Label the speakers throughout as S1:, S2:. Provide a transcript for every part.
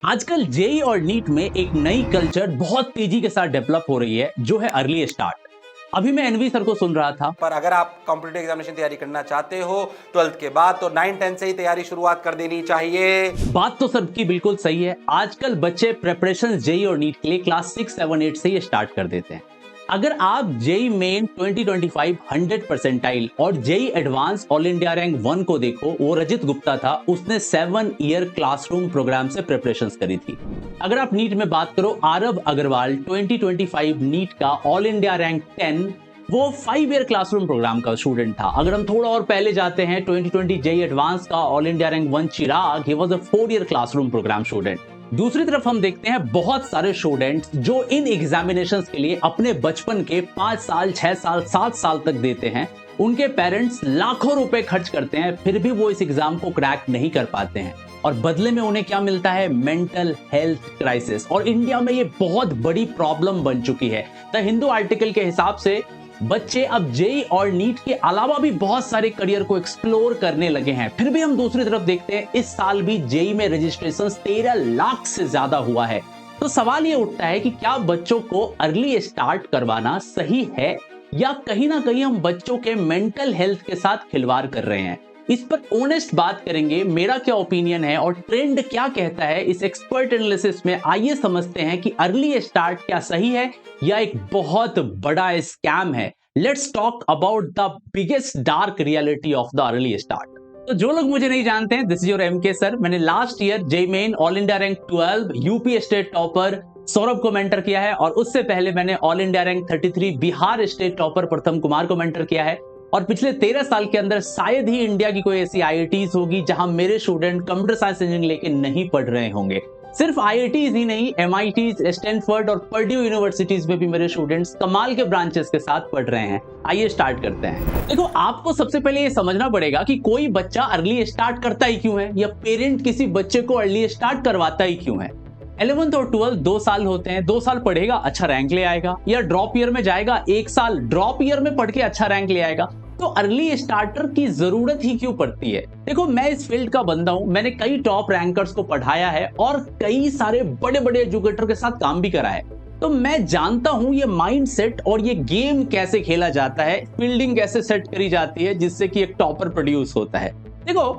S1: आजकल जेई और नीट में एक नई कल्चर बहुत तेजी के साथ डेवलप हो रही है जो है अर्ली स्टार्ट। अभी मैं एनवी सर को सुन रहा था।
S2: पर अगर आप कॉम्पिटिटिव एग्जामिनेशन तैयारी करना चाहते हो 12th के बाद तो 9-10 से ही तैयारी शुरुआत कर देनी चाहिए।
S1: बात तो सबकी बिल्कुल सही है। आजकल बच्चे प्रिपरेशन जेई और नीट के लिए क्लास 6, 7, 8 से ही स्टार्ट कर देते हैं। अगर आप जेई मेन 2025 100 परसेंटाइल और JEE advanced all India rank 1 को देखो, वो रजित गुप्ता था, उसने 7 ईयर क्लासरूम प्रोग्राम से प्रिपरेशंस करी थी। अगर आप नीट में बात करो, आरव अग्रवाल 2025 नीट का ऑल इंडिया रैंक 10, वो 5 ईयर क्लासरूम प्रोग्राम का स्टूडेंट था। अगर हम थोड़ा और पहले जाते हैं, 2020 जेई एडवांस का all India rank 1 Chirag, he was a 4 year classroom programme student. दूसरी तरफ हम देखते हैं बहुत सारे स्टूडेंट्स जो इन एग्जामिनेशंस के लिए अपने बचपन के 5 साल, 6 साल, 7 साल तक देते हैं। उनके पेरेंट्स लाखों रुपए खर्च करते हैं, फिर भी वो इस एग्जाम को क्रैक नहीं कर पाते हैं और बदले में उन्हें क्या मिलता है? Mental health crisis. और इंडिया में ये बहुत बड़ी प्रॉब्लम बन चुकी है। द हिंदू आर्टिकल के हिसाब से बच्चे अब जेई और नीट के अलावा भी बहुत सारे करियर को एक्सप्लोर करने लगे हैं। फिर भी हम दूसरी तरफ देखते हैं, इस साल भी जेई में रजिस्ट्रेशन 13 लाख से ज्यादा हुआ है। तो सवाल ये उठता है कि क्या बच्चों को अर्ली स्टार्ट करवाना सही है या कहीं ना कहीं हम बच्चों के मेंटल हेल्थ के साथ खिलवाड़ कर रहे हैं? इस पर ऑनेस्ट बात करेंगे, मेरा क्या ओपिनियन है और ट्रेंड क्या कहता है इस एक्सपर्ट एनालिसिस में। आइए समझते हैं कि अर्ली स्टार्ट क्या सही है या एक बहुत बड़ा स्कैम है। Let's talk about the biggest dark reality of the early start. तो जो लोग मुझे नहीं जानते हैं, this is your MK sir. मैंने last year JEE Main all India rank 12 UP state topper Saurabh को मेंटर किया है और उससे पहले मैंने all India rank 33 Bihar state topper Pratham Kumar को मेंटर किया है। और पिछले 13 साल के अंदर शायद ही इंडिया की कोई ऐसी आईआईटीज होगी जहां मेरे स्टूडेंट कंप्यूटर साइंस इंजीनियरिंग लेके नहीं पढ़ रहे होंगे। सिर्फ आईआईटीज ही नहीं, एमआईटीज, स्टैनफोर्ड और पर्ड्यू यूनिवर्सिटीज में भी मेरे स्टूडेंट्स कमाल के ब्रांचेस के साथ पढ़ रहे हैं। आइए स्टार्ट करते हैं। देखो, आपको सबसे पहले ये समझना पड़ेगा कि कोई बच्चा अर्ली स्टार्ट करता ही क्यों है या पेरेंट किसी बच्चे को अर्ली स्टार्ट करवाता ही क्यों है। 11th और 12th 2 साल होते हैं। 2 साल पढ़ेगा, अच्छा रैंक ले आएगा, या ड्रॉप ईयर में जाएगा, 1 साल ड्रॉप ईयर में पढ़ के अच्छा रैंक ले आएगा। तो अर्ली स्टार्टर की जरूरत ही क्यों पड़ती है? देखो, मैं इस फील्ड का बंदा हूं, मैंने कई टॉप रैंकर्स को पढ़ाया है और कई सारे बड़े बड़े एजुकेटर के साथ काम भी करा है। तो मैं जानता हूं ये माइंडसेट और ये गेम कैसे खेला जाता है, फील्डिंग कैसे सेट करी जाती है जिससे कि एक टॉपर प्रोड्यूस होता है। देखो,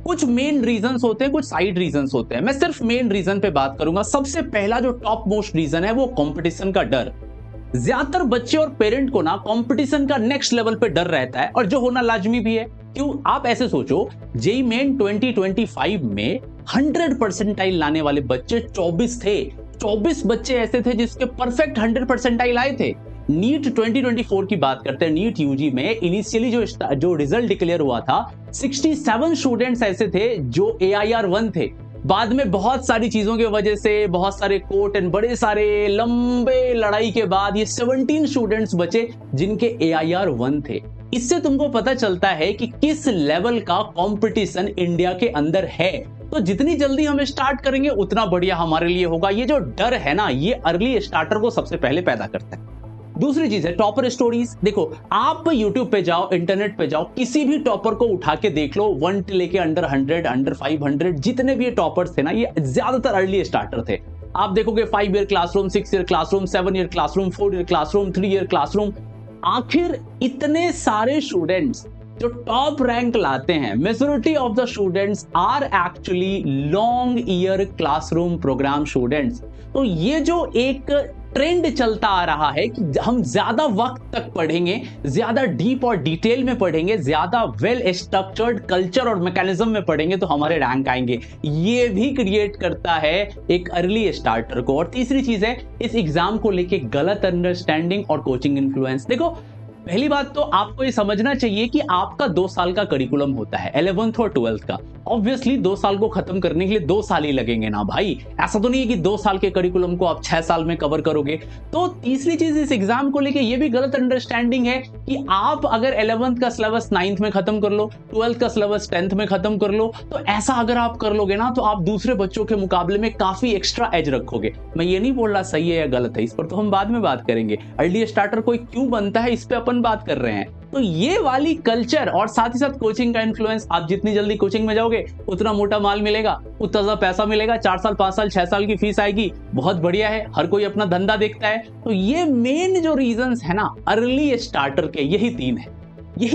S1: कुछ मेन रीजंस होते हैं, कुछ साइड रीजंस होते हैं। मैं सिर्फ मेन रीजन पे बात करूंगा। सबसे पहला जो टॉप मोस्ट रीजन है वो कंपटीशन का डर। ज्यादातर बच्चे और पेरेंट को ना कंपटीशन का नेक्स्ट लेवल पे डर रहता है और जो होना लाजमी भी है। क्यों? आप ऐसे सोचो, जेई मेन 2025 में 100 परसेंटाइल लाने वाले बच्चे 24 थे। 24 बच्चे ऐसे थे जिसके परफेक्ट 100 परसेंटाइल आए थे। नीट 2024 की बात करते हैं, नीट यूजी में इनिशियली जो रिजल्ट डिक्लेयर हुआ था, 67 स्टूडेंट्स ऐसे थे जो AIR 1 थे। बाद में बहुत सारी चीजों की वजह से, बहुत सारे कोर्ट एंड बड़े सारे लंबे लड़ाई के बाद ये 17 स्टूडेंट्स बचे जिनके AIR 1 थे। इससे तुमको पता चलता है कि किस लेवल का कंपटीशन इंडिया के अंदर है। तो जितनी जल्दी हम स्टार्ट करेंगे उतना बढ़िया हमारे लिए होगा। ये जो डर है ना, ये अर्ली स्टार्टर को सबसे पहले पैदा करता है। दूसरी चीज है टॉपर स्टोरीज। देखो, आप YouTube पे जाओ, इंटरनेट पे जाओ, किसी भी टॉपर को उठा के देख लो, 1 से लेके अंडर 100, अंडर 500, जितने भी ये टॉपर्स थे ना, ये ज्यादातर अर्ली स्टार्टर थे। आप देखोगे 5 year classroom, 6 year classroom, 7 year classroom, 4 year classroom, 3 year classroom. आखिर इतने सारे स्टूडेंट्स जो टॉप रैंक लाते हैं, majority of the students are actually long year classroom programme students. तो ये जो एक ट्रेंड चलता आ रहा है कि हम ज्यादा वक्त तक पढ़ेंगे, ज्यादा डीप और डिटेल में पढ़ेंगे, ज्यादा वेल स्ट्रक्चर्ड कल्चर और मैकेनिज्म में पढ़ेंगे तो हमारे रैंक आएंगे, ये भी क्रिएट करता है एक अर्ली स्टार्टर को। और तीसरी चीज है इस एग्जाम को लेके गलत अंडरस्टैंडिंग और कोचिंग इन्फ्लुएंस। देखो, पहली बात तो आपको ये समझना चाहिए कि आपका 2 साल का करिकुलम होता है, 11th और 12th का। ऑब्वियसली 2 साल को खत्म करने के लिए 2 साल ही लगेंगे ना भाई। ऐसा तो नहीं है कि 2 साल के करिकुलम को आप 6 साल में कवर करोगे। तो तीसरी चीज इस एग्जाम को लेके ये भी गलत अंडरस्टैंडिंग है कि आप अगर 11th का सिलेबस 9th में खत्म कर लो, 12th का सिलेबस 10th में खत्म कर लो, तो ऐसा अगर आप कर लोगे ना तो आप दूसरे बच्चों के मुकाबले में काफी एक्स्ट्रा एज रखोगे। मैं ये नहीं बोल रहा सही है या गलत है, इस पर तो हम बाद में बात करेंगे। अर्ली स्टार्टर कोई क्यों बनता है इस पे अपन बात कर रहे हैं। तो ये वाली कल्चर और साथ ही साथ कोचिंग का इन्फ्लुएंस, आप जितनी जल्दी कोचिंग में जाओगे उतना मोटा माल मिलेगा, उतना ज्यादा पैसा मिलेगा, 4 साल 5 साल 6 साल की फीस आएगी, बहुत बढ़िया है, हर कोई अपना धंधा देखता है। तो ये मेन जो रीजंस है ना अर्ली स्टार्टर के, यही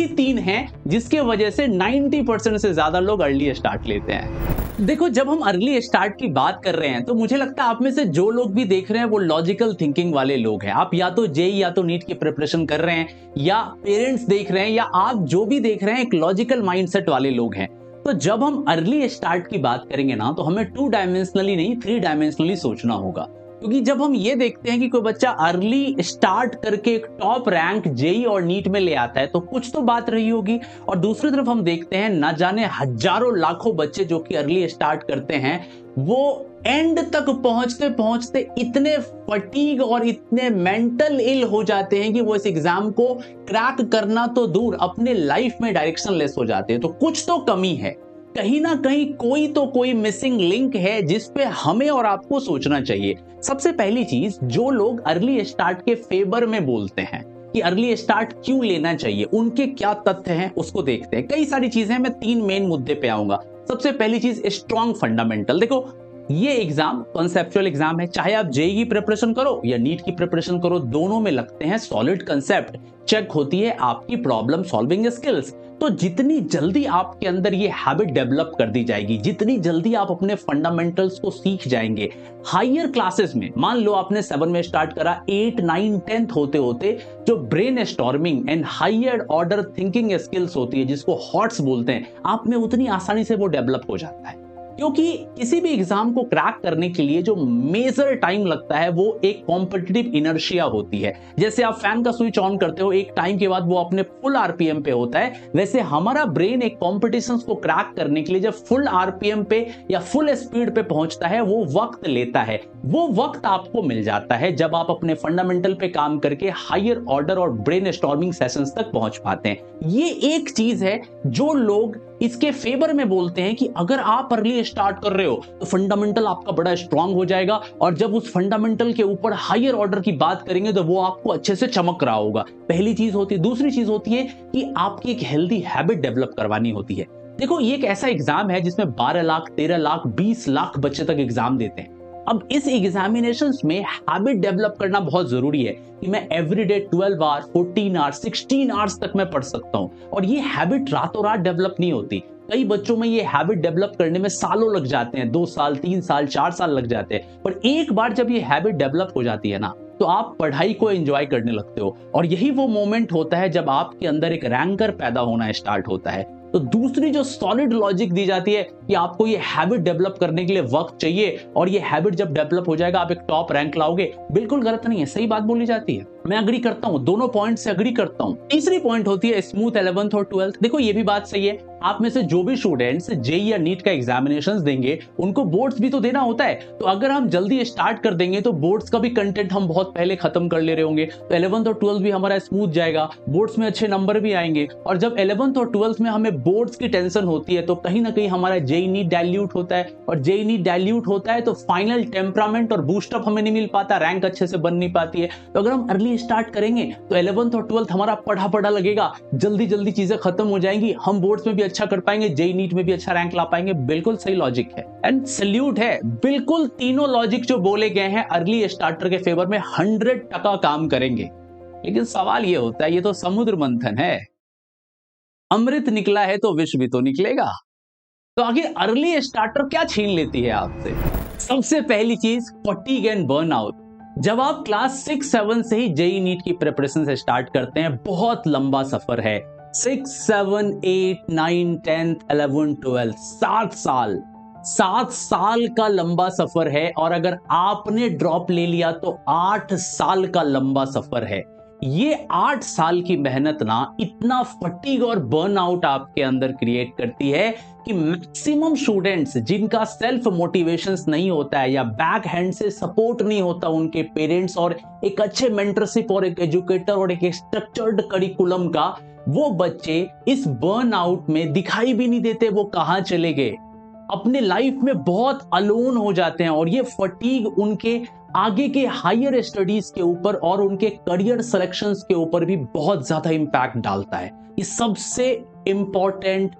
S1: तीन हैं जिसके वजह से 90% से ज्यादा लोग अर्ली स्टार्ट लेते हैं। देखो, जब हम अर्ली स्टार्ट की बात कर रहे हैं तो मुझे लगता है आप में से जो लोग भी देख रहे हैं वो लॉजिकल थिंकिंग वाले लोग हैं। आप या तो जेई या तो नीट की प्रिपरेशन कर रहे हैं, या पेरेंट्स देख रहे हैं, या आप जो भी देख रहे हैं एक लॉजिकल माइंडसेट वाले लोग हैं। तो जब हम अर्ली स्टार्ट की बात करेंगे ना तो हमें 2 डायमेंशनली नहीं 3 डायमेंशनली सोचना होगा। क्योंकि जब हम ये देखते हैं कि कोई बच्चा अर्ली स्टार्ट करके एक टॉप रैंक जेई और नीट में ले आता है तो कुछ तो बात रही होगी, और दूसरी तरफ हम देखते हैं ना जाने हजारों लाखों बच्चे जो कि अर्ली स्टार्ट करते हैं वो एंड तक पहुंचते पहुंचते इतने फटीग और इतने मेंटल इल हो जाते हैं कि वो इस एग्जाम को क्रैक करना तो दूर अपने लाइफ में डायरेक्शनलेस हो जाते हैं। तो कुछ तो कमी है, कहीं ना कहीं कोई मिसिंग लिंक है जिस पे हमें और आपको सोचना चाहिए। सबसे पहली चीज, जो लोग अर्ली स्टार्ट के फेवर में बोलते हैं कि अर्ली स्टार्ट क्यों लेना चाहिए, उनके क्या तथ्य हैं उसको देखते हैं। कई सारी चीजें, मैं 3 मेन मुद्दे पे आऊंगा। सबसे पहली चीज, स्ट्रॉन्ग फंडामेंटल। देखो, ये एग्जाम कॉन्सेप्चुअल एग्जाम है, चाहे आप जेई की प्रिपरेशन करो या नीट की प्रिपरेशन करो, दोनों में लगते हैं सॉलिड कंसेप्ट, चेक होती है आपकी प्रॉब्लम सॉल्विंग स्किल्स। तो जितनी जल्दी आपके अंदर ये हैबिट डेवलप कर दी जाएगी, जितनी जल्दी आप अपने फंडामेंटल्स को सीख जाएंगे, हायर क्लासेस में, मान लो आपने 7 में स्टार्ट करा, 8, 9, 10 होते होते जो brainstorming and higher order thinking skills होती है जिसको हॉट्स बोलते हैं, आप में उतनी आसानी से वो डेवलप हो जाता है। क्योंकि किसी भी एग्जाम को क्रैक करने के लिए जो मेजर टाइम लगता है वो एक कॉम्पिटिटिव इनर्शिया होती है। जैसे आप फैन का स्विच ऑन करते हो, एक टाइम के बाद वो अपने फुल आरपीएम पे होता है, वैसे हमारा ब्रेन एक कॉम्पिटिशन को क्रैक करने के लिए जब फुल आरपीएम पे या फुल स्पीड पे पहुंचता है वो वक्त लेता है। वो वक्त आपको मिल जाता है जब आप अपने फंडामेंटल पे काम करके हायर ऑर्डर और ब्रेन स्टॉर्मिंग सेशंस तक पहुंच पाते हैं। ये एक चीज है जो लोग इसके फेवर में बोलते हैं कि अगर आप अर्ली स्टार्ट कर रहे हो तो फंडामेंटल आपका बड़ा स्ट्रांग हो जाएगा, और जब उस फंडामेंटल के ऊपर हायर ऑर्डर की बात करेंगे तो वो आपको अच्छे से चमक रहा होगा। पहली चीज होती है। दूसरी चीज होती है कि आपकी एक हेल्दी हैबिट डेवलप करवानी होती है। देखो, ये एक ऐसा एग्जाम है जिसमें 12 लाख 13 लाख 20 लाख बच्चे तक एग्जाम देते हैं। अब इस एग्जामिनेशंस में हैबिट डेवलप करना बहुत जरूरी है कि मैं एवरीडे 12 आवर्स 14 आवर्स 16 आवर्स तक मैं पढ़ सकता हूं, और ये हैबिट रातों रात डेवलप नहीं होती। कई बच्चों में ये हैबिट डेवलप करने में सालों लग जाते हैं, 2 साल 3 साल 4 साल लग जाते हैं, पर एक बार जब ये हैबिट डेवलप हो जाती है ना तो आप पढ़ाई को एंजॉय करने लगते हो, और यही वो मोमेंट होता है जब आपके अंदर एक रैंकर पैदा होना स्टार्ट होता है। तो दूसरी जो सॉलिड लॉजिक दी जाती है कि आपको ये हैबिट डेवलप करने के लिए वक्त चाहिए, और ये हैबिट जब डेवलप हो जाएगा आप एक टॉप रैंक लाओगे, बिल्कुल गलत नहीं है, सही बात बोली जाती है। मैं अग्री करता हूं, दोनों पॉइंट से अग्री करता हूं। तीसरी पॉइंट होती है स्मूथ 11th और 12th। देखो, ये भी बात सही है, आप में से जो भी स्टूडेंट्स जेई या नीट का एग्जामिनेशंस देंगे उनको बोर्ड्स भी तो देना होता है। तो अगर हम जल्दी स्टार्ट कर देंगे तो बोर्ड्स का भी कंटेंट हम बहुत पहले खत्म कर ले रहे होंगे, तो 11th और 12th भी हमारा स्मूथ जाएगा, बोर्ड्स में अच्छे नंबर भी आएंगे। और जब 11th और 12th में हमें बोर्ड्स की टेंशन होती है तो कहीं ना कहीं हमारा जेई नीट डाइल्यूट होता है, और जेई नीट डाइल्यूट होता है तो फाइनल टेम्परामेंट और बूस्टअप हमें नहीं मिल पाता, रैंक अच्छे से बन नहीं पाती है। तो अगर हम अर्ली स्टार्ट करेंगे तो 11th और 12th हमारा पढ़ा पढ़ा लगेगा, जल्दी जल्दी चीजें खत्म हो जाएंगी, हम बोर्ड्स में भी अच्छा कर पाएंगे, जेई नीट में भी अच्छा रैंक ला पाएंगे। बिल्कुल सही लॉजिक है एंड सल्यूट है, बिल्कुल तीनों लॉजिक जो बोले गए हैं अर्ली स्टार्टर के फेवर में 100% काम करेंगे। लेकिन सवाल ये होता है, ये तो समुद्र मंथन है, अमृत निकला है तो विष भी तो निकलेगा। तो आखिर अर्ली स्टार्टर क्या छीन लेती है आपसे? सबसे पहली चीज, फटीग एंड बर्नआउट। जब आप क्लास 6-7 से ही जेई नीट की प्रिपरेशन से स्टार्ट करते हैं, बहुत लंबा सफर है, 6, 7, 8, 9, 10, 11, 12, 7 साल का लंबा सफर है। और अगर आपने ड्रॉप ले लिया तो 8 साल का लंबा सफर है। ये 8 साल की मेहनत ना इतना फटीग और बर्नआउट आपके अंदर क्रिएट करती है कि मैक्सिमम स्टूडेंट्स जिनका सेल्फ मोटिवेशंस नहीं होता है या बैक हैंड से सपोर्ट नहीं होता उनके पेरेंट्स और एक अच्छे मेंटरशिप और एक एजुकेटर और एक स्ट्रक्चर्ड करिकुलम का, वो बच्चे इस बर्नआउट में दिखाई भी नहीं देते वो कहां चले गए, अपने लाइफ में बहुत अलोन हो जाते हैं। और ये फटीग उनके आगे के हायर स्टडीज के ऊपर और उनके करियर सिलेक्शंस के ऊपर भी बहुत ज्यादा इंपैक्ट डालता है। ये सबसे इंपॉर्टेंट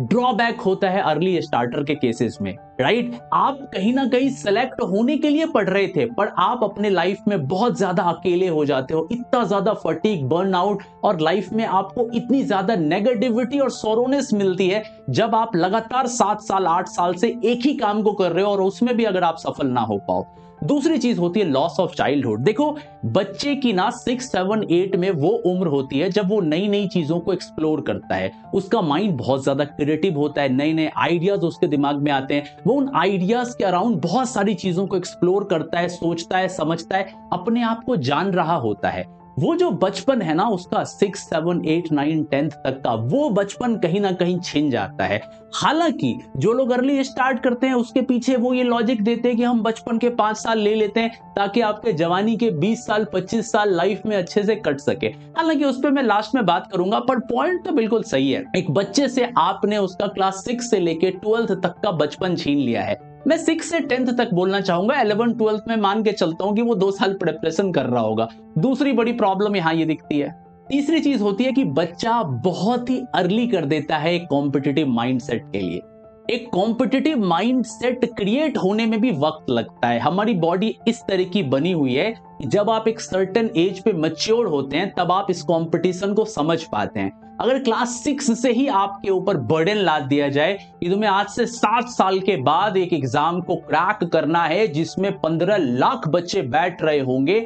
S1: ड्रॉबैक होता है अर्ली स्टार्टर के केसेस में, राइट? आप कहीं ना कहीं सेलेक्ट होने के लिए पढ़ रहे थे, पर आप अपने लाइफ में बहुत ज्यादा अकेले हो जाते हो, इतना ज्यादा फटीग, बर्नआउट, और लाइफ में आपको इतनी ज्यादा नेगेटिविटी और सोरोनेस मिलती है जब आप लगातार 7 साल 8 साल से एक ही काम को कर रहे हो और उसमें भी अगर आप सफल ना हो पाओ। दूसरी चीज होती है लॉस ऑफ चाइल्डहुड। देखो, बच्चे की ना 6, 7, 8 में वो उम्र होती है जब वो नई नई चीजों को एक्सप्लोर करता है, उसका माइंड बहुत ज्यादा क्रिएटिव होता है, नए नए आइडियाज उसके दिमाग में आते हैं, वो उन आइडियाज के अराउंड बहुत सारी चीजों को एक्सप्लोर करता है, सोचता है, समझता है, अपने आप को जान रहा होता है। वो जो बचपन है ना उसका 6, 7, 8, 9, 10 तक का, वो बचपन कहीं ना कहीं छिन जाता है। हालांकि जो लोग अर्ली स्टार्ट करते हैं उसके पीछे वो ये लॉजिक देते हैं कि हम बचपन के 5 साल ले लेते हैं ताकि आपके जवानी के 20 साल 25 साल लाइफ में अच्छे से कट सके। हालांकि उस पर मैं लास्ट में बात करूंगा, पर पॉइंट तो बिल्कुल सही है। एक बच्चे से आपने उसका क्लास 6 से लेके 12th तक का बचपन छीन लिया है। मैं 6 से 10th तक बोलना चाहूंगा, 11, 12th में मान के चलता हूं कि वो 2 साल प्रिपरेशन कर रहा होगा। दूसरी बड़ी प्रॉब्लम यहां ये दिखती है। तीसरी चीज होती है कि बच्चा बहुत ही अर्ली कर देता है एक कॉम्पिटिटिव माइंडसेट के लिए। एक कॉम्पिटिटिव माइंडसेट क्रिएट होने में भी वक्त लगता है। हमारी बॉडी इस तरह की बनी हुई है, जब आप एक सर्टेन एज पे मैच्योर होते हैं तब आप इस कंपटीशन को समझ पाते हैं। अगर क्लास 6 से ही आपके ऊपर बर्डन लाद दिया जाए कि तुम्हें आज से 7 साल के बाद एक एग्जाम को क्रैक करना है जिसमें 15 लाख बच्चे बैठ रहे होंगे,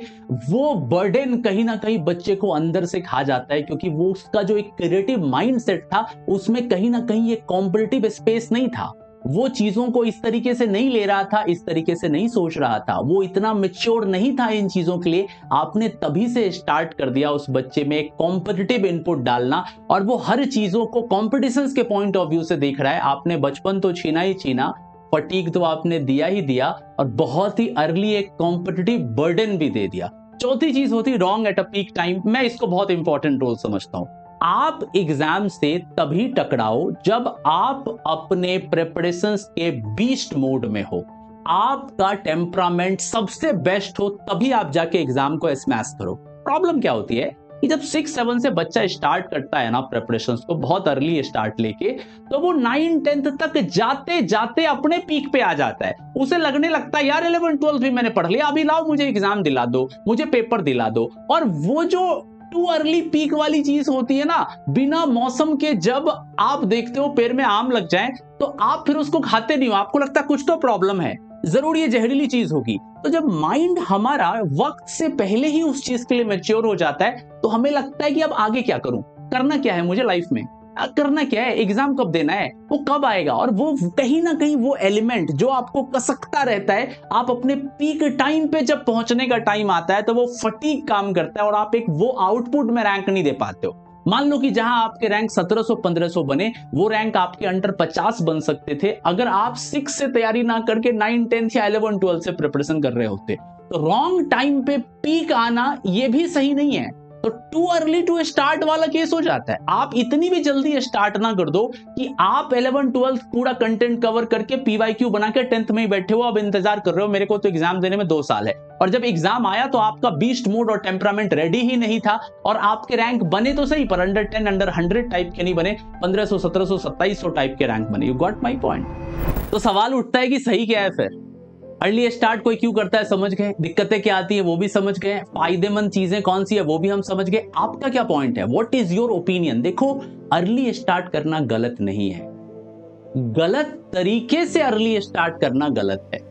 S1: वो बर्डन कहीं ना कहीं बच्चे को अंदर से खा जाता है, क्योंकि वो उसका जो एक क्रिएटिव माइंडसेट था उसमें कहीं ना कहीं एक कॉम्पिटिटिव स्पेस नहीं था। वो चीजों को इस तरीके से नहीं ले रहा था, इस तरीके से नहीं सोच रहा था, वो इतना मैच्योर नहीं था इन चीजों के लिए। आपने तभी से स्टार्ट कर दिया उस बच्चे में एक कॉम्पिटिटिव इनपुट डालना, और वो हर चीजों को कॉम्पिटिशंस के पॉइंट ऑफ व्यू से देख रहा है। आपने बचपन तो छीना ही छीना, फटीग तो आपने दिया ही दिया, और बहुत ही अर्ली एक कॉम्पिटिटिव बर्डन भी दे दिया। चौथी चीज होती wrong at a peak time. मैं इसको बहुत इंपॉर्टेंट रोल समझता हूं। आप एग्जाम से तभी टकराओ जब आप अपने प्रिपरेशंस के बीस्ट मोड में हो, आपका टेम्परामेंट सबसे बेस्ट हो, तभी आप जाके एग्जाम को स्मैश करो। प्रॉब्लम क्या होती है कि जब 6, 7 से बच्चा स्टार्ट करता है ना प्रिपरेशंस को, बहुत अर्ली स्टार्ट लेके, तो वो 9, 10th तक जाते जाते अपने पीक पे आ जाता है। उसे लगने लगता है यार 11, 12 भी मैंने पढ़ लिया, अभी लाओ मुझे एग्जाम दिला दो, मुझे पेपर दिला दो। और वो जो टू अर्ली पीक वाली चीज होती है ना, बिना मौसम के जब आप देखते हो पेड़ में आम लग जाए तो आप फिर उसको खाते नहीं हो, आपको लगता है कुछ तो प्रॉब्लम है, जरूर ये जहरीली चीज होगी। तो जब माइंड हमारा वक्त से पहले ही उस चीज के लिए मैच्योर हो जाता है तो हमें लगता है कि अब आगे क्या करूं, करना क्या है मुझे लाइफ में, करना क्या है, एग्जाम कब देना है, वो कब आएगा। और वो कहीं ना कहीं वो एलिमेंट जो आपको कसकता रहता है, आप अपने पीक टाइम पे जब पहुंचने का टाइम आता है तो वो फटीग काम करता है और आप एक वो आउटपुट में रैंक नहीं दे पाते हो। मान लो कि जहां आपके रैंक 1700 1500 बने, वो रैंक आपके अंडर 50 बन सकते थे अगर आप 6 से तैयारी ना करके 9, 10 या 11, 12 से प्रिपरेशन कर रहे होते। तो रॉन्ग टाइम पे पीक आना ये भी सही नहीं है। तो टू अर्ली टू स्टार्ट वाला केस हो जाता है। आप इतनी भी जल्दी स्टार्ट ना कर दो कि आप 11, 12 पूरा कंटेंट कवर करके PYQ बना के 10th में ही बैठे हो, अब इंतजार कर रहे हो मेरे को तो एग्जाम देने में 2 साल है, और जब एग्जाम आया तो आपका बीस्ट मोड और टेम्परामेंट रेडी ही नहीं था, और आपके रैंक बने तो सही पर अंडर 10, अंडर 100 टाइप के नहीं बने, 1500, 1700, 2700 टाइप के रैंक बने। You got my point. तो सवाल उठता है कि सही क्या है फिर? अर्ली स्टार्ट कोई क्यों करता है समझ गए, दिक्कतें क्या आती है वो भी समझ गए, फायदेमंद चीजें कौन सी है वो भी हम समझ गए। आपका क्या पॉइंट है, व्हाट इज योर ओपिनियन? देखो, अर्ली स्टार्ट करना गलत नहीं है, गलत तरीके से अर्ली स्टार्ट करना गलत है।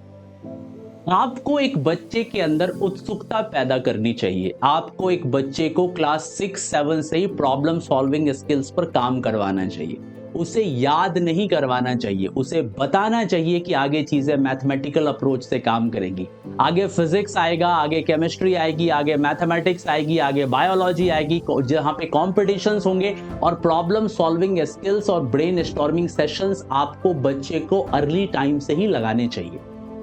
S1: आपको एक बच्चे के अंदर उत्सुकता पैदा करनी चाहिए। आपको एक बच्चे को क्लास 6, 7 से ही प्रॉब्लम सॉल्विंग स्किल्स पर काम करवाना चाहिए। उसे याद नहीं करवाना चाहिए, उसे बताना चाहिए कि आगे चीजें मैथमेटिकल अप्रोच से काम करेंगी। आगे फिजिक्स आएगा, आगे केमिस्ट्री आएगी, आगे मैथमेटिक्स आएगी, आगे बायोलॉजी आएगी, जहां पे कॉम्पिटिशन्स होंगे, और प्रॉब्लम सॉल्विंग स्किल्स और ब्रेन स्टॉर्मिंग सेशंस आपको बच्चे को अर्ली टाइम से ही लगाने चाहिए।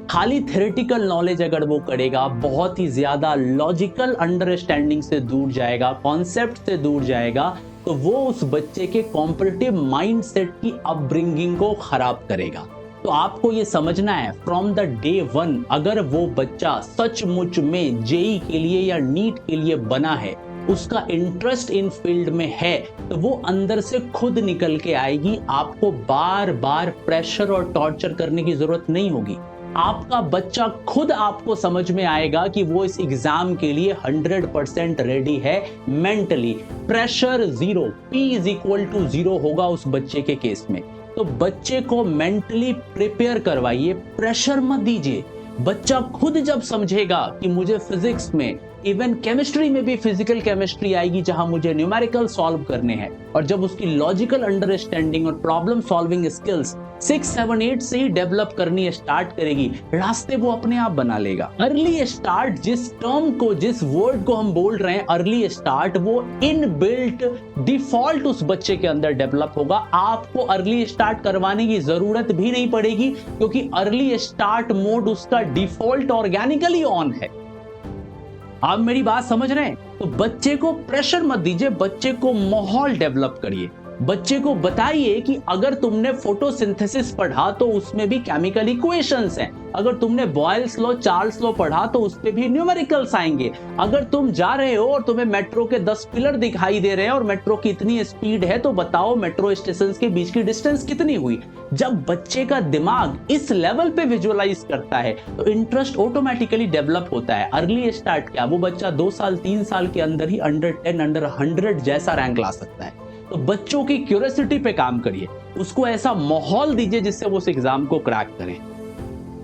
S1: खाली थ्योरेटिकल नॉलेज अगर वो करेगा, बहुत ही ज्यादा लॉजिकल अंडरस्टैंडिंग से दूर जाएगा, कॉन्सेप्ट से दूर जाएगा, तो वो उस बच्चे के कॉम्पिटिटिव माइंडसेट की अपब्रिंगिंग को खराब करेगा। तो आपको ये समझना है फ्रॉम द डे वन, अगर वो बच्चा सचमुच में जेई के लिए या नीट के लिए बना है, उसका इंटरेस्ट इन फील्ड में है, तो वो अंदर से खुद निकल के आएगी। आपको बार बार प्रेशर और टॉर्चर करने की जरूरत नहीं होगी। आपका बच्चा खुद आपको समझ में आएगा कि वो इस एग्जाम के लिए 100% रेडी है मेंटली। Pressure zero, P is equal to 0 होगा उस बच्चे के केस में। तो बच्चे को मेंटली प्रिपेयर करवाइए, प्रेशर मत दीजिए। बच्चा खुद जब समझेगा कि मुझे फिजिक्स में, इवन केमिस्ट्री में भी फिजिकल केमिस्ट्री आएगी जहां मुझे न्यूमेरिकल सॉल्व करने हैं, और जब उसकी लॉजिकल अंडरस्टैंडिंग और प्रॉब्लम सॉल्विंग स्किल्स 6, 7, 8 से ही डेवलप करनी स्टार्ट करेगी, रास्ते वो अपने आप बना लेगा। अर्ली स्टार्ट, जिस टर्म को, जिस वर्ड को हम बोल रहे हैं अर्ली स्टार्ट, वो इनबिल्ट डिफॉल्ट उस बच्चे के अंदर डेवलप होगा। आपको अर्ली स्टार्ट करवाने की जरूरत भी नहीं पड़ेगी, क्योंकि अर्ली स्टार्ट मोड उसका डिफॉल्ट ऑर्गेनिकली ऑन है। आप मेरी बात समझ रहे हैं? तो बच्चे को प्रेशर मत दीजिए, बच्चे को माहौल डेवलप करिए। बच्चे को बताइए कि अगर तुमने फोटोसिंथेसिस पढ़ा तो उसमें भी केमिकल इक्वेशंस हैं, अगर तुमने बॉयल्स लॉ, चार्ल्स लॉ पढ़ा तो उसपे भी न्यूमेरिकल्स आएंगे। अगर तुम जा रहे हो और तुम्हें मेट्रो के 10 पिलर दिखाई दे रहे हैं और मेट्रो की इतनी स्पीड है, तो बताओ मेट्रो स्टेशन के बीच की डिस्टेंस कितनी हुई। जब बच्चे का दिमाग इस लेवल पे विजुअलाइज करता है तो इंटरेस्ट ऑटोमेटिकली डेवलप होता है। अर्ली स्टार्ट क्या, वो बच्चा 2 साल 3 साल के अंदर ही अंडर 10, अंडर 100 जैसा रैंक ला सकता है। तो बच्चों की क्यूरियोसिटी पे काम करिए, उसको ऐसा माहौल दीजिए जिससे वो उस एग्जाम को क्रैक करें।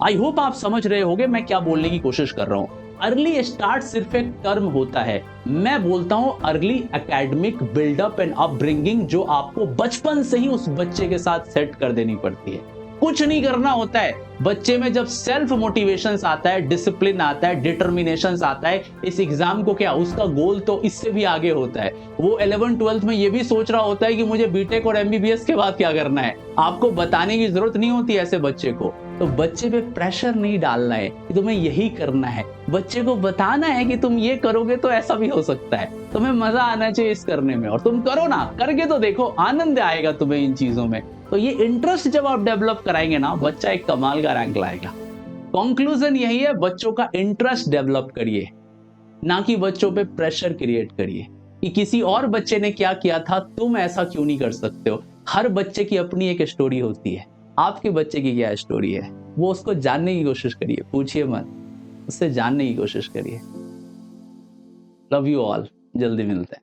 S1: आई होप आप समझ रहे होंगे मैं क्या बोलने की कोशिश कर रहा हूं। अर्ली स्टार्ट सिर्फ एक टर्म होता है, मैं बोलता हूं early academic buildup and upbringing, जो आपको बचपन से ही उस बच्चे के साथ सेट कर देनी पड़ती है। कुछ नहीं करना होता है। बच्चे में जब सेल्फ मोटिवेशन आता है, डिसिप्लिन आता है, डिटर्मिनेशन आता है, इस एग्जाम को क्या, उसका गोल तो इससे भी आगे होता है। वो 11th 12th में ये भी सोच रहा होता है कि मुझे बीटेक और एमबीबीएस के बाद क्या करना है। आपको बताने की जरूरत नहीं होती ऐसे बच्चे को। तो बच्चे पे प्रेशर नहीं डालना है कि तुम्हें यही करना है। बच्चे को बताना है कि तुम ये करोगे तो ऐसा भी हो सकता है, तुम्हें मजा आना चाहिए इस करने में, और तुम करो ना, करके तो देखो, आनंद आएगा तुम्हें इन चीजों में। तो ये इंटरेस्ट जब आप डेवलप कराएंगे ना, बच्चा एक कमाल का रैंक लाएगा। कंक्लूजन यही है, बच्चों का इंटरेस्ट डेवलप करिए, ना कि बच्चों पे प्रेशर क्रिएट करिए कि किसी और बच्चे ने क्या किया था, तुम ऐसा क्यों नहीं कर सकते हो। हर बच्चे की अपनी एक स्टोरी होती है। आपके बच्चे की क्या स्टोरी है, वो उसको जानने की कोशिश करिए, पूछिए मत, उससे जानने की कोशिश करिए। लव यू ऑल, जल्दी मिलते हैं।